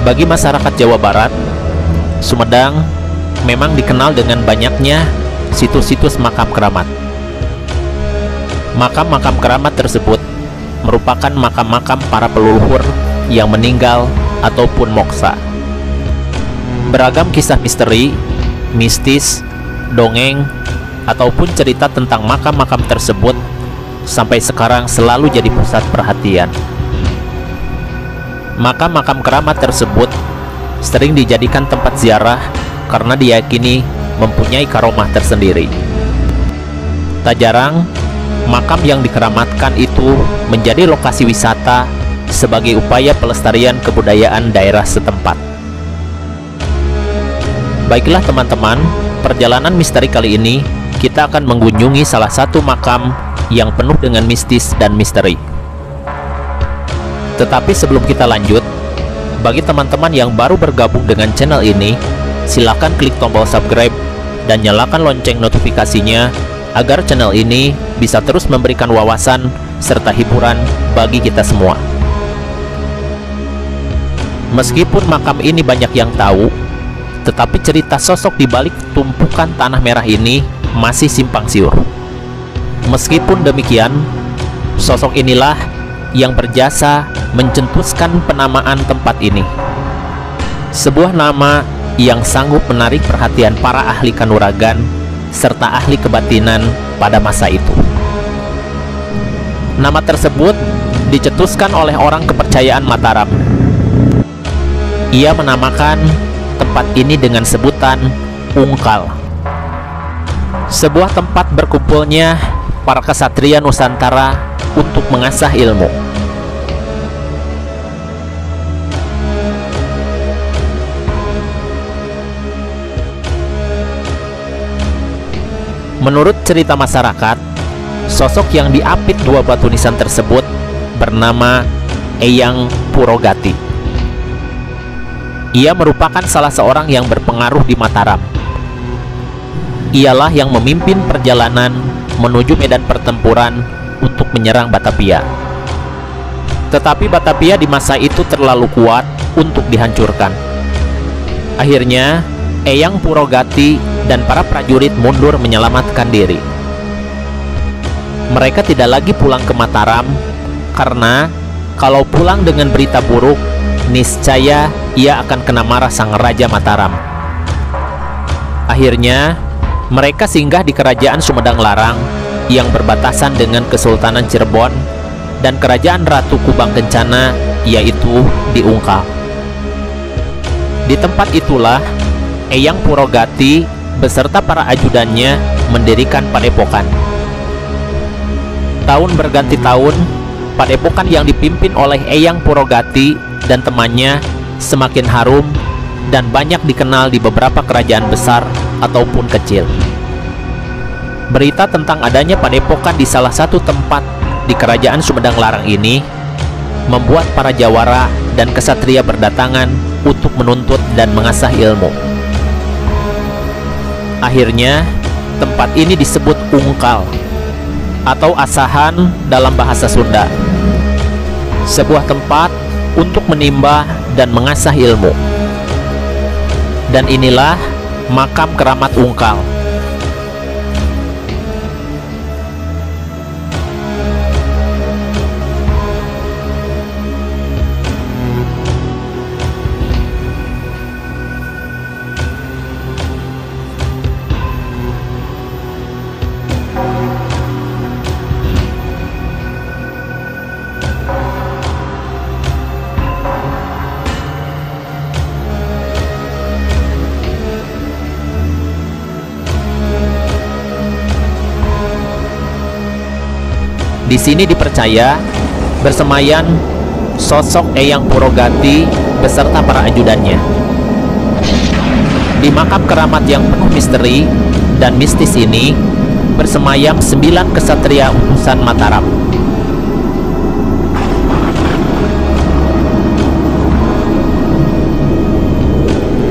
Bagi masyarakat Jawa Barat, Sumedang memang dikenal dengan banyaknya situs-situs makam keramat. Makam-makam keramat tersebut merupakan makam-makam para leluhur yang meninggal ataupun moksa. Beragam kisah misteri, mistis, dongeng, ataupun cerita tentang makam-makam tersebut sampai sekarang selalu jadi pusat perhatian. Makam-makam keramat tersebut sering dijadikan tempat ziarah karena diyakini mempunyai karomah tersendiri. Tak jarang, makam yang dikeramatkan itu menjadi lokasi wisata sebagai upaya pelestarian kebudayaan daerah setempat. Baiklah teman-teman, perjalanan misteri kali ini kita akan mengunjungi salah satu makam yang penuh dengan mistis dan misteri. Tetapi sebelum kita lanjut, bagi teman-teman yang baru bergabung dengan channel ini, silakan klik tombol subscribe dan nyalakan lonceng notifikasinya agar channel ini bisa terus memberikan wawasan serta hiburan bagi kita semua. Meskipun makam ini banyak yang tahu, tetapi cerita sosok di balik tumpukan tanah merah ini masih simpang siur. Meskipun demikian, sosok inilah yang berjasa mencetuskan penamaan tempat ini. Sebuah nama yang sanggup menarik perhatian para ahli kanuragan serta ahli kebatinan pada masa itu. Nama tersebut dicetuskan oleh orang kepercayaan Mataram. Ia menamakan tempat ini dengan sebutan Ungkal, sebuah tempat berkumpulnya para kesatria Nusantara untuk mengasah ilmu. Menurut cerita masyarakat, sosok yang diapit dua batu nisan tersebut bernama Eyang Purogati. Ia merupakan salah seorang yang berpengaruh di Mataram. Ialah yang memimpin perjalanan menuju medan pertempuran untuk menyerang Batavia. Tetapi Batavia di masa itu terlalu kuat untuk dihancurkan. Akhirnya, Eyang Purogati dan para prajurit mundur menyelamatkan diri. Mereka tidak lagi pulang ke Mataram karena kalau pulang dengan berita buruk, niscaya ia akan kena marah sang Raja Mataram. Akhirnya, mereka singgah di Kerajaan Sumedang Larang yang berbatasan dengan Kesultanan Cirebon dan Kerajaan Ratu Kubang Kencana, yaitu di Ungkal. Di tempat itulah Eyang Purogati beserta para ajudannya mendirikan padepokan. Tahun berganti tahun, padepokan yang dipimpin oleh Eyang Purogati dan temannya semakin harum dan banyak dikenal di beberapa kerajaan besar ataupun kecil. Berita tentang adanya padepokan di salah satu tempat di Kerajaan Sumedang Larang ini membuat para jawara dan kesatria berdatangan untuk menuntut dan mengasah ilmu. Akhirnya, tempat ini disebut Ungkal atau asahan dalam bahasa Sunda. Sebuah tempat untuk menimba dan mengasah ilmu. Dan inilah makam keramat Ungkal. Di sini dipercaya bersemayan sosok Eyang Purogati beserta para ajudannya. Di makam keramat yang penuh misteri dan mistis ini bersemayam 9 kesatria utusan Mataram.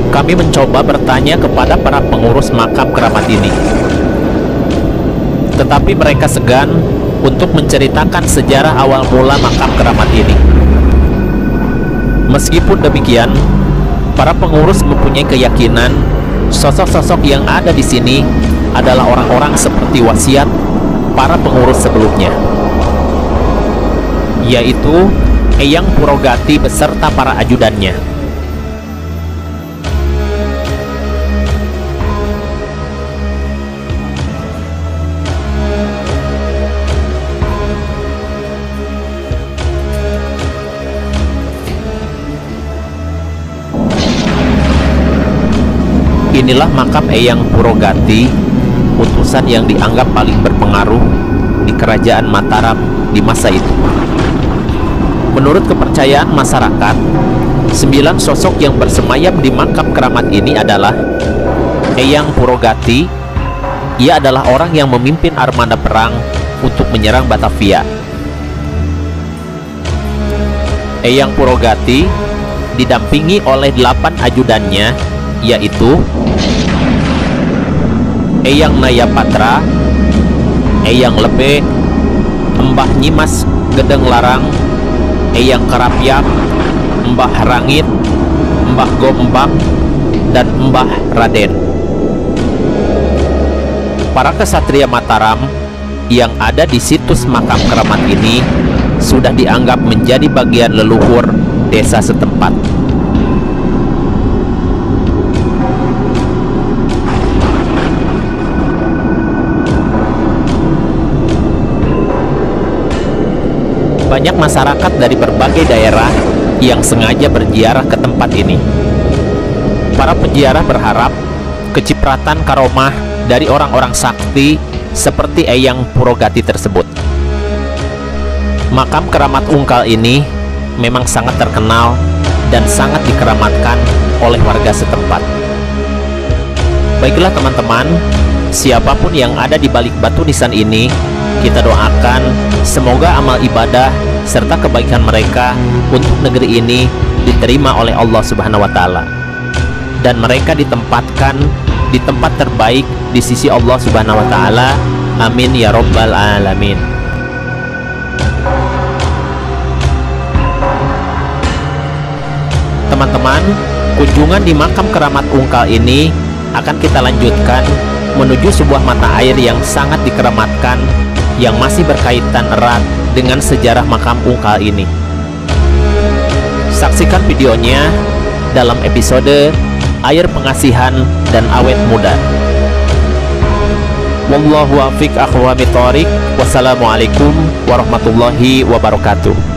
Kami mencoba bertanya kepada para pengurus makam keramat ini, tetapi mereka segan untuk menceritakan sejarah awal mula makam keramat ini. Meskipun demikian, Para pengurus mempunyai keyakinan sosok-sosok yang ada di sini adalah orang-orang seperti wasiat para pengurus sebelumnya, yaitu Eyang Purogati beserta para ajudannya. Inilah makam Eyang Purogati, utusan yang dianggap paling berpengaruh di kerajaan Mataram di masa itu. Menurut kepercayaan masyarakat, 9 sosok yang bersemayam di makam keramat ini adalah Eyang Purogati. Ia adalah orang yang memimpin armada perang untuk menyerang Batavia. Eyang Purogati didampingi oleh 8 ajudannya, yaitu Eyang Nayapatra, Eyang Lebe, Mbah Nyimas Gedeng Larang, Eyang Karapiak, Mbah Rangit, Mbah Gombak, dan Mbah Raden. Para kesatria Mataram yang ada di situs makam keramat ini sudah dianggap menjadi bagian leluhur desa setempat. Banyak masyarakat dari berbagai daerah yang sengaja berziarah ke tempat ini. Para peziarah berharap kecipratan karomah dari orang-orang sakti seperti Eyang Purogati tersebut. Makam keramat Ungkal ini memang sangat terkenal dan sangat dikeramatkan oleh warga setempat. Baiklah teman-teman, siapapun yang ada di balik batu nisan ini, kita doakan semoga amal ibadah serta kebaikan mereka untuk negeri ini diterima oleh Allah Subhanahu wa Ta'ala, dan mereka ditempatkan di tempat terbaik di sisi Allah Subhanahu wa Ta'ala. Amin ya Rabbal Alamin. Teman-teman, kunjungan di makam keramat Ungkal ini akan kita lanjutkan menuju sebuah mata air yang sangat dikeramatkan, yang masih berkaitan erat dengan sejarah makam Ungkal ini. Saksikan videonya dalam episode Air Pengasihan dan Awet Muda. Wallahu a'fiq akhwami thoriq. Wassalamualaikum warahmatullahi wabarakatuh.